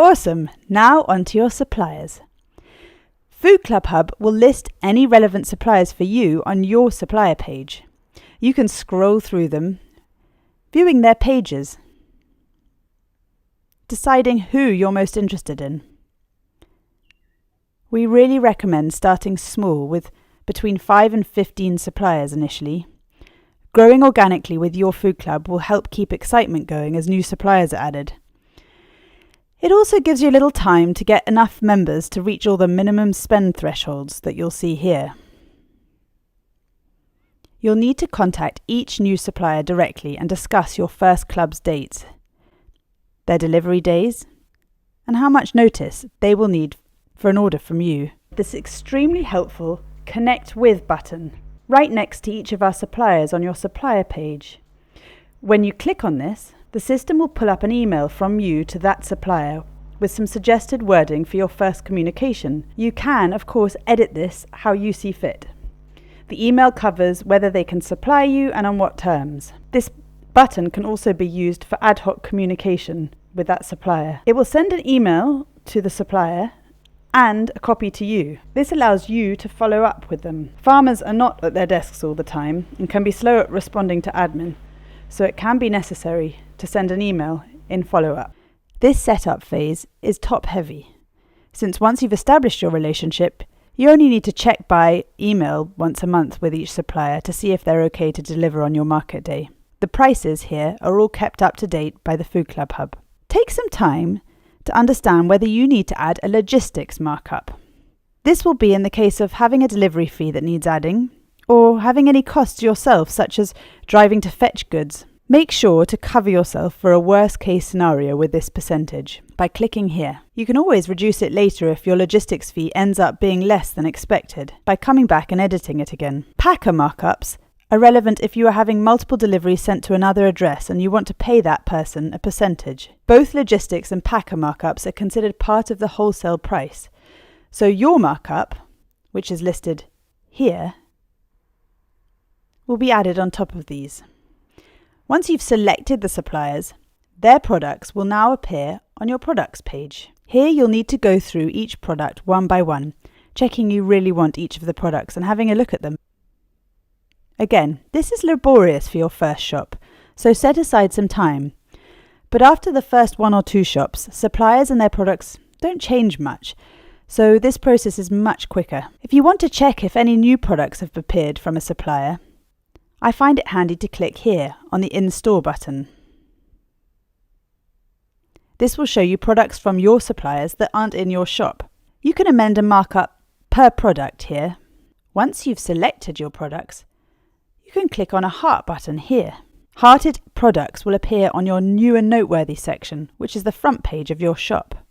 Awesome! Now onto your suppliers. Food Club Hub will list any relevant suppliers for you on your supplier page. You can scroll through them, viewing their pages, deciding who you're most interested in. We really recommend starting small with between 5 and 15 suppliers initially. Growing organically with your food club will help keep excitement going as new suppliers are added. It also gives you a little time to get enough members to reach all the minimum spend thresholds that you'll see here. You'll need to contact each new supplier directly and discuss your first club's dates, their delivery days, and how much notice they will need for an order from you. This extremely helpful Connect With button right next to each of our suppliers on your supplier page. When you click on this, the system will pull up an email from you to that supplier with some suggested wording for your first communication. You can, of course, edit this how you see fit. The email covers whether they can supply you and on what terms. This button can also be used for ad hoc communication with that supplier. It will send an email to the supplier and a copy to you. This allows you to follow up with them. Farmers are not at their desks all the time and can be slow at responding to admin, so it can be necessary to send an email in follow-up. This setup phase is top-heavy, since once you've established your relationship, you only need to check by email once a month with each supplier to see if they're okay to deliver on your market day. The prices here are all kept up to date by the Food Club Hub. Take some time to understand whether you need to add a logistics markup. This will be in the case of having a delivery fee that needs adding, or having any costs yourself, such as driving to fetch goods. Make sure to cover yourself for a worst-case scenario with this percentage by clicking here. You can always reduce it later if your logistics fee ends up being less than expected by coming back and editing it again. Packer markups are relevant if you are having multiple deliveries sent to another address and you want to pay that person a percentage. Both logistics and packer markups are considered part of the wholesale price. So your markup, which is listed here, will be added on top of these. Once you've selected the suppliers, their products will now appear on your products page. Here you'll need to go through each product one by one, checking you really want each of the products and having a look at them. Again, this is laborious for your first shop, so set aside some time. But after the first 1 or 2 shops, suppliers and their products don't change much, so this process is much quicker. If you want to check if any new products have appeared from a supplier, I find it handy to click here on the In-Store button. This will show you products from your suppliers that aren't in your shop. You can amend a markup per product here. Once you've selected your products, you can click on a heart button here. Hearted products will appear on your New and Noteworthy section, which is the front page of your shop.